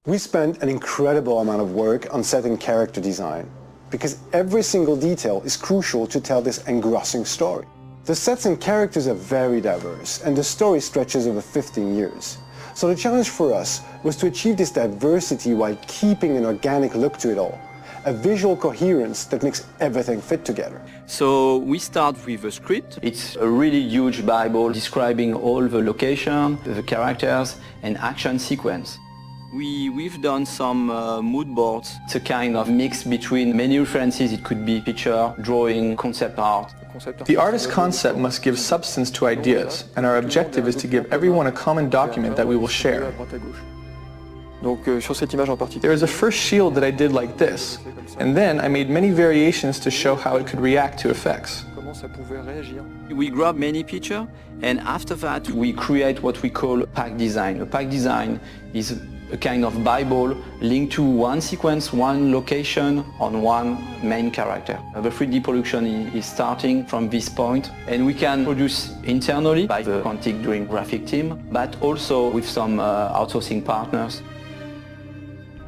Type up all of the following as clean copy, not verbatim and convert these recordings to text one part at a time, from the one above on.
We spent an incredible amount of work on set and character design, because every single detail is crucial to tell this engrossing story. The sets and characters are very diverse, and the story stretches over 15 years. So the challenge for us was to achieve this diversity while keeping an organic look to it all, a visual coherence that makes everything fit together. So we start with a script. It's a really huge Bible describing all the location, the characters, and action sequence. We've done some mood boards. It's a kind of mix between many references. It could be picture, drawing, concept art. The artist's concept must give substance to ideas, and our objective is to give everyone a common document that we will share. There is a first shield that I did like this, and then I made many variations to show how it could react to effects. We grab many pictures, and after that we create what we call a pack design. A pack design is a kind of Bible linked to one sequence, one location on one main character. The 3D production is starting from this point, and we can produce internally by the Quantic Dream graphic team, but also with some outsourcing partners.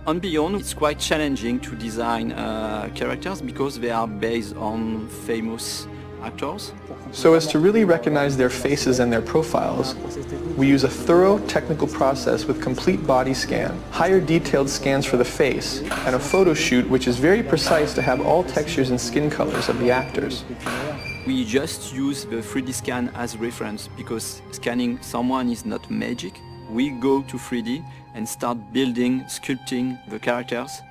On Beyond, it's quite challenging to design characters because they are based on famous actors. So as to really recognize their faces and their profiles, we use a thorough technical process with complete body scan, higher detailed scans for the face, and a photo shoot which is very precise to have all textures and skin colors of the actors. We just use the 3D scan as reference because scanning someone is not magic. We go to 3D and start building, sculpting the characters.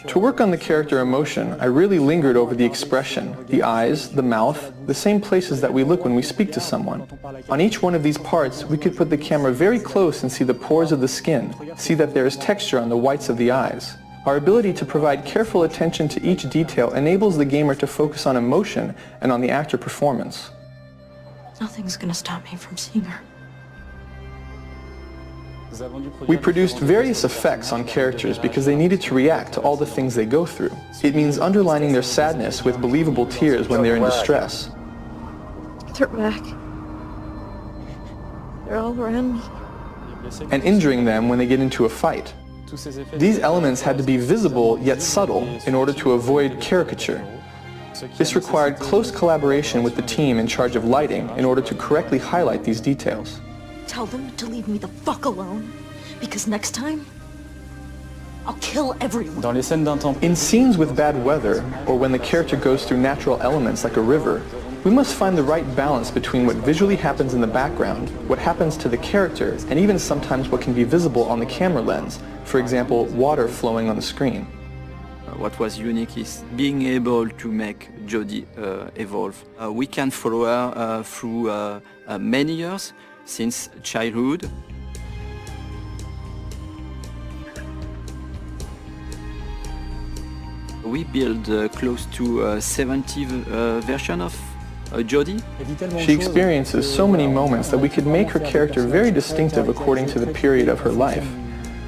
To work on the character emotion, I really lingered over the expression, the eyes, the mouth, the same places that we look when we speak to someone. On each one of these parts, we could put the camera very close and see the pores of the skin, see that there is texture on the whites of the eyes. Our ability to provide careful attention to each detail enables the gamer to focus on emotion and on the actor performance. Nothing's gonna stop me from seeing her. We produced various effects on characters because they needed to react to all the things they go through. It means underlining their sadness with believable tears when they're in distress. They're back. They're all around me. And injuring them when they get into a fight. These elements had to be visible yet subtle in order to avoid caricature. This required close collaboration with the team in charge of lighting in order to correctly highlight these details. Tell them to leave me the fuck alone, because next time, I'll kill everyone. In scenes with bad weather, or when the character goes through natural elements like a river, we must find the right balance between what visually happens in the background, what happens to the character, and even sometimes what can be visible on the camera lens, for example, water flowing on the screen. What was unique is being able to make Jodie evolve. We can follow her through many years, since childhood. We built close to 70 version of Jodie. She experiences so many moments that we could make her character very distinctive according to the period of her life.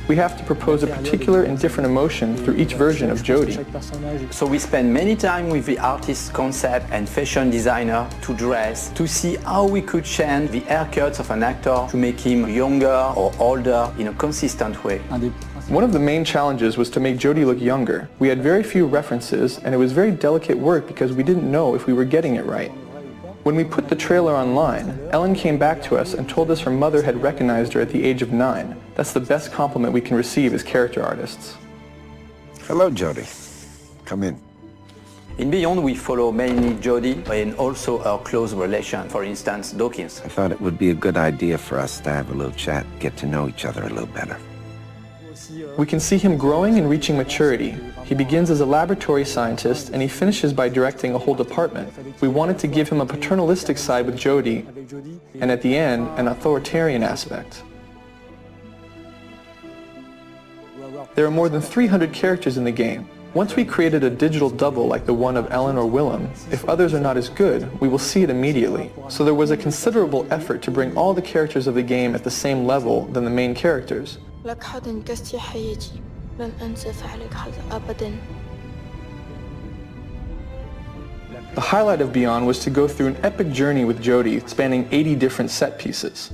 We have to propose a particular and different emotion through each version of Jodie. So we spend many time with the artist's concept and fashion designer to dress, to see how we could change the haircuts of an actor to make him younger or older in a consistent way. One of the main challenges was to make Jodie look younger. We had very few references, and it was very delicate work because we didn't know if we were getting it right. When we put the trailer online, Ellen came back to us and told us her mother had recognized her at the age of 9. That's the best compliment we can receive as character artists. Hello, Jodie. Come in. In Beyond, we follow mainly Jodie and also our close relation, for instance, Dawkins. I thought it would be a good idea for us to have a little chat, get to know each other a little better. We can see him growing and reaching maturity. He begins as a laboratory scientist and he finishes by directing a whole department. We wanted to give him a paternalistic side with Jodie, and at the end, an authoritarian aspect. There are more than 300 characters in the game. Once we created a digital double like the one of Ellen or Willem, if others are not as good, we will see it immediately. So there was a considerable effort to bring all the characters of the game at the same level than the main characters. لك حظ كاستي حياتي لن أنسى فعلك هذا أبدا. The highlight of Beyond was to go through an epic journey with Jodie spanning 80 different set pieces.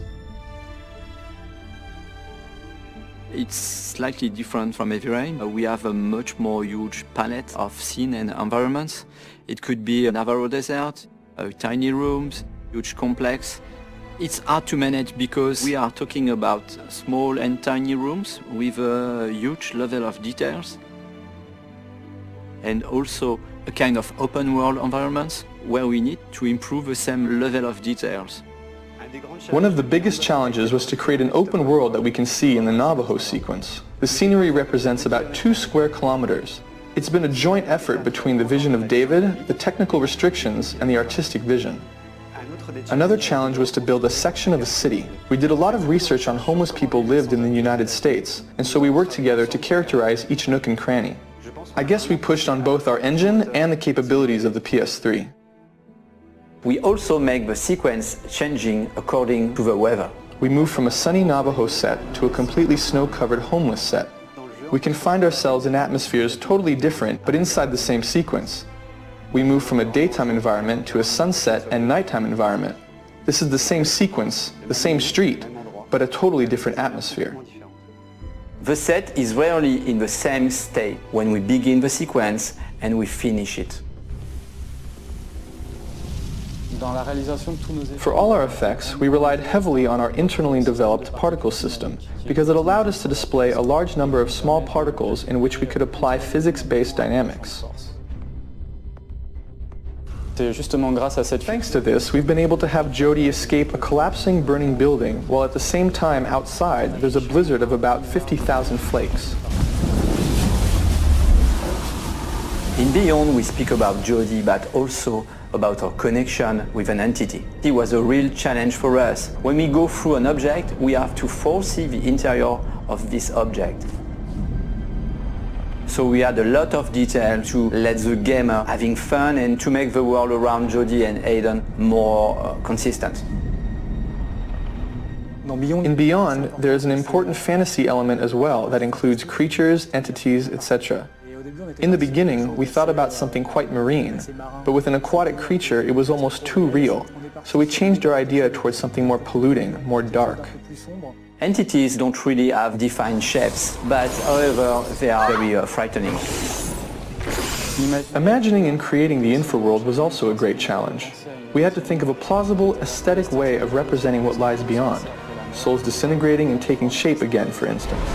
It's slightly different from Heavy Rain. We have a much more huge palette of scene and environments. It could be a Navarro desert, tiny rooms, huge complex. It's hard to manage because we are talking about small and tiny rooms with a huge level of details, and also a kind of open world environments where we need to improve the same level of details. One of the biggest challenges was to create an open world that we can see in the Navajo sequence. The scenery represents about 2 square kilometers. It's been a joint effort between the vision of David, the technical restrictions, and the artistic vision. Another challenge was to build a section of a city. We did a lot of research on homeless people lived in the United States, and so we worked together to characterize each nook and cranny. I guess we pushed on both our engine and the capabilities of the PS3. We also make the sequence changing according to the weather. We moved from a sunny Navajo set to a completely snow-covered homeless set. We can find ourselves in atmospheres totally different, but inside the same sequence. We moved from a daytime environment to a sunset and nighttime environment. This is the same sequence, the same street, but a totally different atmosphere. The set is rarely in the same state when we begin the sequence and we finish it. For all our effects, we relied heavily on our internally developed particle system because it allowed us to display a large number of small particles in which we could apply physics-based dynamics. Thanks to this, we've been able to have Jodie escape a collapsing, burning building, while at the same time outside there's a blizzard of about 50,000 flakes. In Beyond, we speak about Jodie, but also about our connection with an entity. It was a real challenge for us. When we go through an object, we have to foresee the interior of this object. So we had a lot of detail to let the gamer having fun and to make the world around Jodie and Aiden more consistent. In Beyond, there is an important fantasy element as well that includes creatures, entities, etc. In the beginning, we thought about something quite marine, but with an aquatic creature, it was almost too real. So we changed our idea towards something more polluting, more dark. Entities don't really have defined shapes, but however, they are very frightening. Imagining and creating the infraworld was also a great challenge. We had to think of a plausible, aesthetic way of representing what lies beyond. Souls disintegrating and taking shape again, for instance.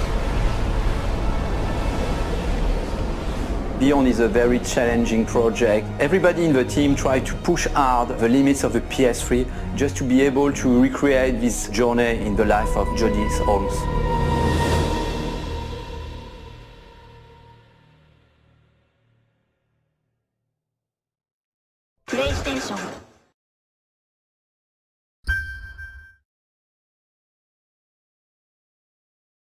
Beyond is a very challenging project. Everybody in the team tried to push hard the limits of the PS3 just to be able to recreate this journey in the life of Jodie Holmes. PlayStation